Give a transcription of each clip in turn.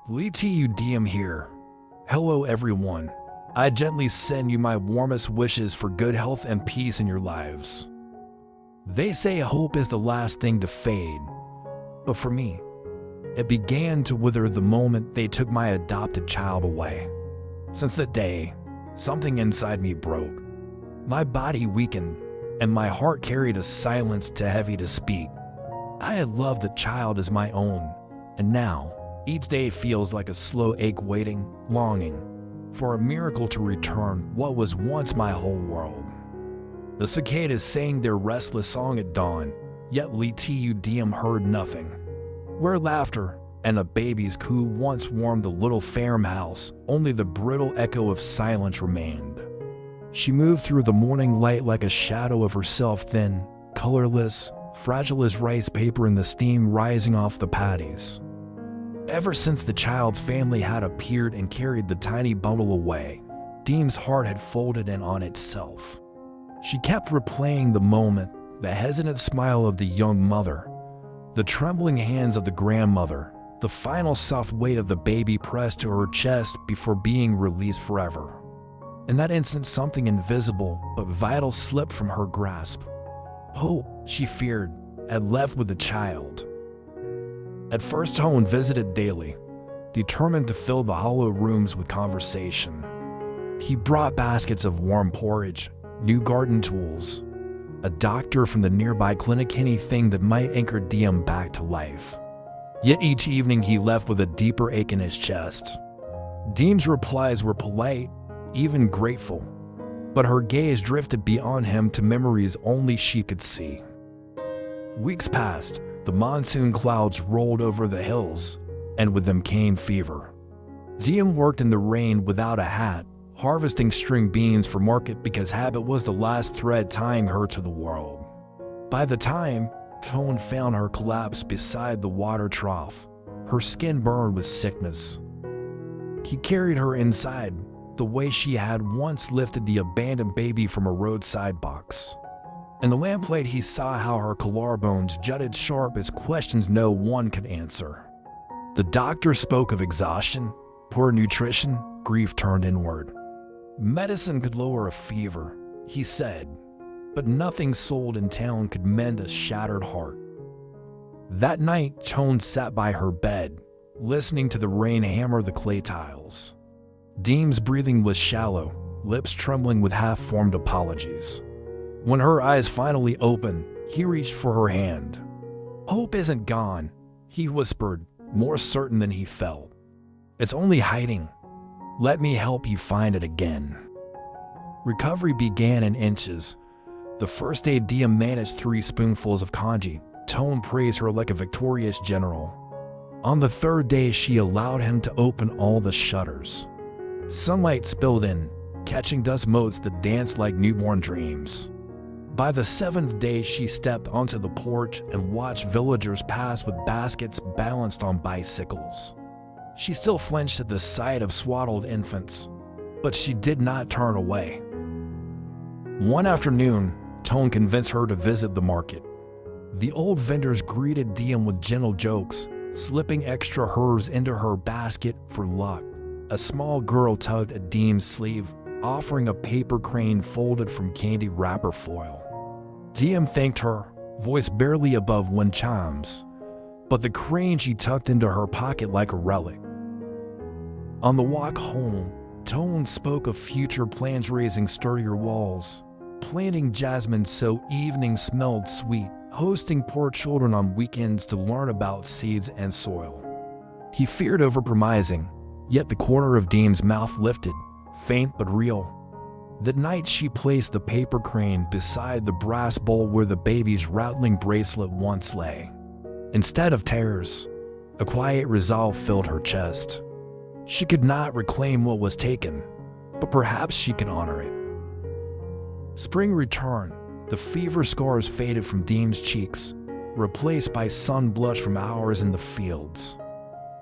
Ly Tu Diem here. Hello everyone. I gently send you my warmest wishes for good health and peace in your lives. They say hope is the last thing to fade, but for me, it began to wither the moment they took my adopted child away. Since that day, something inside me broke. My body weakened, and my heart carried a silence too heavy to speak. I had loved the child as my own, and now, each day feels like a slow ache waiting, longing for a miracle to return what was once my whole world. The cicadas sang their restless song at dawn, yet Ly Tu Diem heard nothing. Where laughter and a baby's coo once warmed the little farmhouse, only the brittle echo of silence remained. She moved through the morning light like a shadow of herself, thin, colorless, fragile as rice paper in the steam rising off the patties. Ever since the child's family had appeared and carried the tiny bundle away, Diem's heart had folded in on itself. She kept replaying the moment, the hesitant smile of the young mother, the trembling hands of the grandmother, the final soft weight of the baby pressed to her chest before being released forever. In that instant, something invisible but vital slipped from her grasp. Hope, she feared, had left with the child. At first, Toan visited daily, determined to fill the hollow rooms with conversation. He brought baskets of warm porridge, new garden tools, a doctor from the nearby clinic, anything that might anchor Diem back to life. Yet each evening he left with a deeper ache in his chest. Diem's replies were polite, even grateful, but her gaze drifted beyond him to memories only she could see. Weeks passed. The monsoon clouds rolled over the hills, and with them came fever. Diem worked in the rain without a hat, harvesting string beans for market because habit was the last thread tying her to the world. By the time Toan found her collapsed beside the water trough, her skin burned with sickness. He carried her inside, the way she had once lifted the abandoned baby from a roadside box. In the lamplight, he saw how her collarbones jutted sharp as questions no one could answer. The doctor spoke of exhaustion, poor nutrition, grief turned inward. Medicine could lower a fever, he said, but nothing sold in town could mend a shattered heart. That night, Toan sat by her bed, listening to the rain hammer the clay tiles. Diem's breathing was shallow, lips trembling with half-formed apologies. When her eyes finally opened, he reached for her hand. "Hope isn't gone," he whispered, more certain than he felt. "It's only hiding. Let me help you find it again." Recovery began in inches. The first day Diem managed 3 spoonfuls of congee. Toan praised her like a victorious general. On the 3rd day, she allowed him to open all the shutters. Sunlight spilled in, catching dust motes that danced like newborn dreams. By the 7th day, she stepped onto the porch and watched villagers pass with baskets balanced on bicycles. She still flinched at the sight of swaddled infants, but she did not turn away. One afternoon, Toan convinced her to visit the market. The old vendors greeted Diem with gentle jokes, slipping extra herbs into her basket for luck. A small girl tugged at Diem's sleeve, offering a paper crane folded from candy wrapper foil. Diem thanked her, voice barely above wind chimes, but the crane she tucked into her pocket like a relic. On the walk home, Toan spoke of future plans, raising sturdier walls, planting jasmine so evenings smelled sweet, hosting poor children on weekends to learn about seeds and soil. He feared overpromising, yet the corner of Diem's mouth lifted, faint but real. That night she placed the paper crane beside the brass bowl where the baby's rattling bracelet once lay. Instead of tears, a quiet resolve filled her chest. She could not reclaim what was taken, but perhaps she could honor it. Spring returned. The fever scars faded from Diem's cheeks, replaced by sun blush from hours in the fields.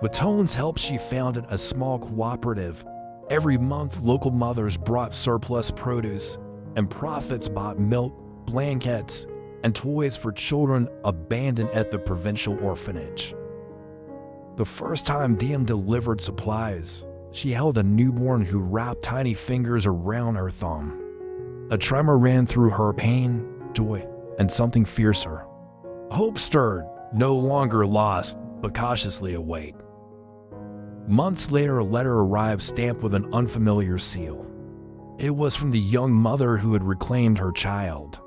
With Toan's help, she founded a small cooperative. Every month, local mothers brought surplus produce, and profits bought milk, blankets, and toys for children abandoned at the provincial orphanage. The first time Diem delivered supplies, she held a newborn who wrapped tiny fingers around her thumb. A tremor ran through her, pain, joy, and something fiercer. Hope stirred, no longer lost, but cautiously await. Months later, a letter arrived stamped with an unfamiliar seal. It was from the young mother who had reclaimed her child.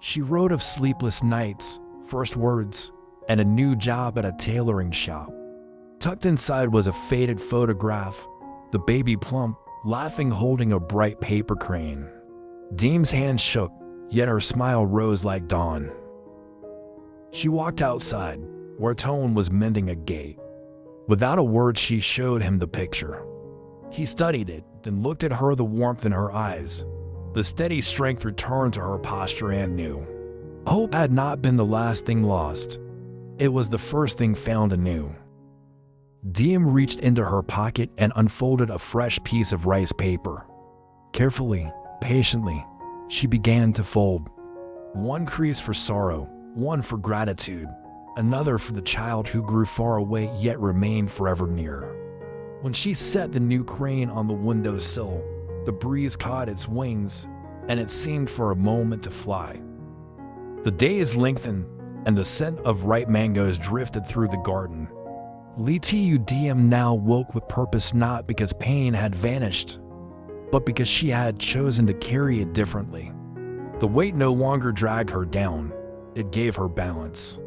She wrote of sleepless nights, first words, and a new job at a tailoring shop. Tucked inside was a faded photograph, the baby plump, laughing, holding a bright paper crane. Diem's hand shook, yet her smile rose like dawn. She walked outside, where Toan was mending a gate. Without a word, she showed him the picture. He studied it, then looked at her, the warmth in her eyes. The steady strength returned to her posture and knew. Hope had not been the last thing lost. It was the first thing found anew. Diem reached into her pocket and unfolded a fresh piece of rice paper. Carefully, patiently, she began to fold. One crease for sorrow, one for gratitude, another for the child who grew far away yet remained forever near. When she set the new crane on the windowsill, the breeze caught its wings, and it seemed for a moment to fly. The days lengthened, and the scent of ripe mangoes drifted through the garden. Ly Tu Diem now woke with purpose, not because pain had vanished, but because she had chosen to carry it differently. The weight no longer dragged her down, it gave her balance.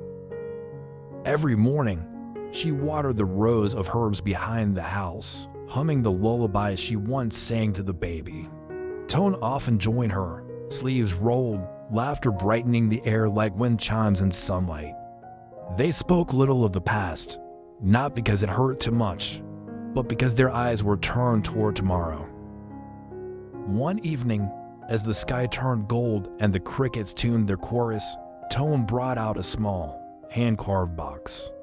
Every morning, she watered the rows of herbs behind the house, humming the lullaby she once sang to the baby. Toan often joined her, sleeves rolled, laughter brightening the air like wind chimes in sunlight. They spoke little of the past, not because it hurt too much, but because their eyes were turned toward tomorrow. One evening, as the sky turned gold and the crickets tuned their chorus, Toan brought out a small, hand-carved box.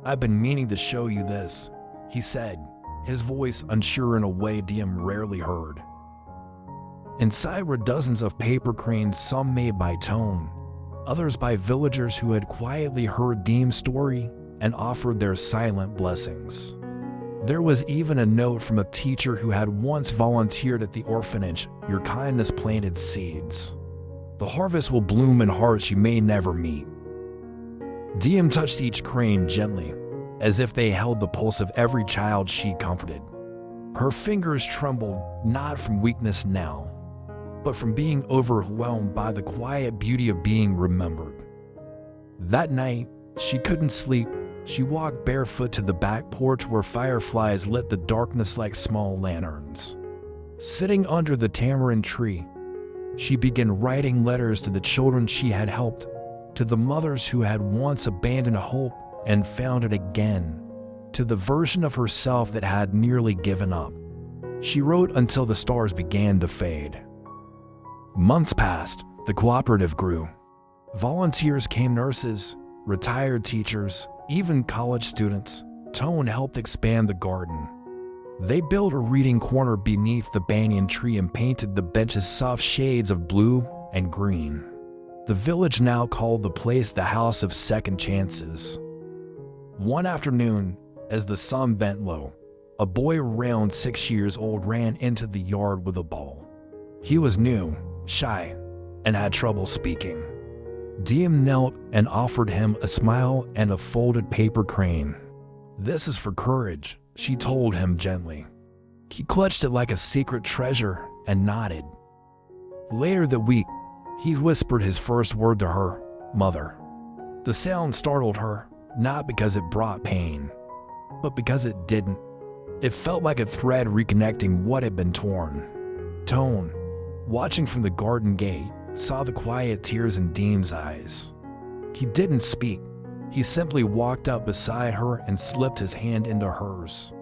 "I've been meaning to show you this," he said, his voice unsure in a way Diem rarely heard. Inside were dozens of paper cranes, some made by Toan, others by villagers who had quietly heard Diem's story and offered their silent blessings. There was even a note from a teacher who had once volunteered at the orphanage: "Your kindness planted seeds. The harvest will bloom in hearts you may never meet." Diem touched each crane gently, as if they held the pulse of every child she comforted. Her fingers trembled, not from weakness now, but from being overwhelmed by the quiet beauty of being remembered. That night, she couldn't sleep. She walked barefoot to the back porch where fireflies lit the darkness like small lanterns. Sitting under the tamarind tree, she began writing letters to the children she had helped, to the mothers who had once abandoned hope and found it again, to the version of herself that had nearly given up. She wrote until the stars began to fade. Months passed, the cooperative grew. Volunteers came, nurses, retired teachers, even college students. Toan helped expand the garden. They built a reading corner beneath the banyan tree and painted the benches soft shades of blue and green. The village now called the place the House of Second Chances. One afternoon, as the sun bent low, a boy around 6 years old ran into the yard with a ball. He was new, shy, and had trouble speaking. Diem knelt and offered him a smile and a folded paper crane. "This is for courage," she told him gently. He clutched it like a secret treasure and nodded. Later that week, he whispered his first word to her, "Mother." The sound startled her, not because it brought pain, but because it didn't. It felt like a thread reconnecting what had been torn. Toan, watching from the garden gate, saw the quiet tears in Diem's eyes. He didn't speak. He simply walked up beside her and slipped his hand into hers.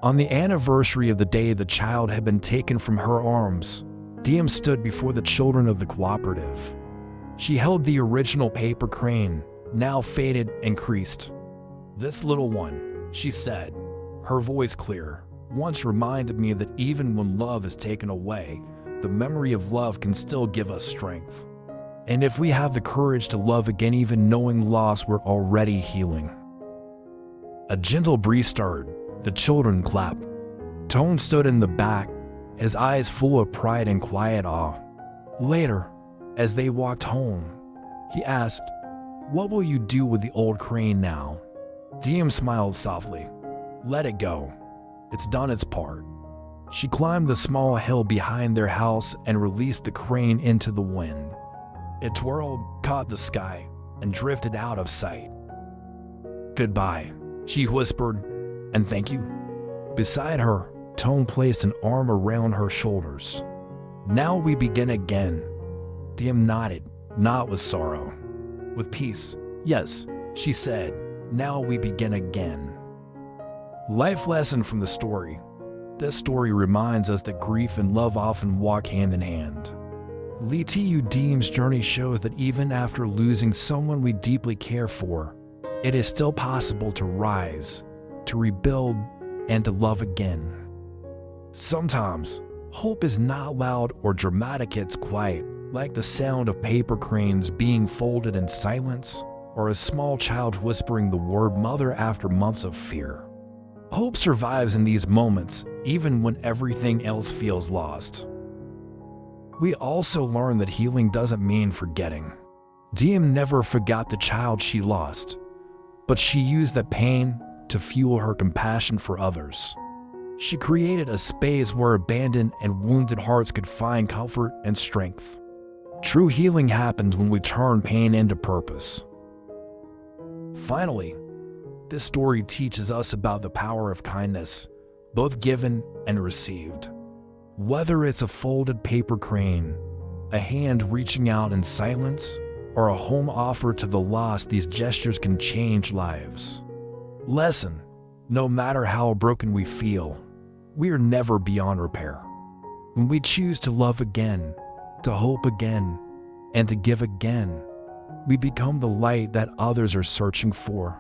On the anniversary of the day the child had been taken from her arms, Diem stood before the children of the cooperative. She held the original paper crane, now faded and creased. "This little one," she said, her voice clear, "once reminded me that even when love is taken away, the memory of love can still give us strength. And if we have the courage to love again, even knowing loss, we're already healing." A gentle breeze stirred. The children clapped. Toan stood in the back, his eyes full of pride and quiet awe. Later, as they walked home, he asked, "What will you do with the old crane now?" Diem smiled softly. "Let it go. It's done its part." She climbed the small hill behind their house and released the crane into the wind. It twirled, caught the sky, and drifted out of sight. "Goodbye," she whispered, "and thank you." Beside her, Toan placed an arm around her shoulders. "Now we begin again." Diem nodded, not with sorrow. With peace. "Yes," she said, "now we begin again." Life lesson from the story. This story reminds us that grief and love often walk hand in hand. Ly Tu Diem's journey shows that even after losing someone we deeply care for, it is still possible to rise, to rebuild, and to love again. Sometimes, hope is not loud or dramatic, it's quiet, like the sound of paper cranes being folded in silence, or a small child whispering the word mother after months of fear. Hope survives in these moments, even when everything else feels lost. We also learn that healing doesn't mean forgetting. Diem never forgot the child she lost, but she used that pain to fuel her compassion for others. She created a space where abandoned and wounded hearts could find comfort and strength. True healing happens when we turn pain into purpose. Finally, this story teaches us about the power of kindness, both given and received. Whether it's a folded paper crane, a hand reaching out in silence, or a home offered to the lost, these gestures can change lives. Lesson: no matter how broken we feel, we are never beyond repair. When we choose to love again, to hope again, and to give again, we become the light that others are searching for.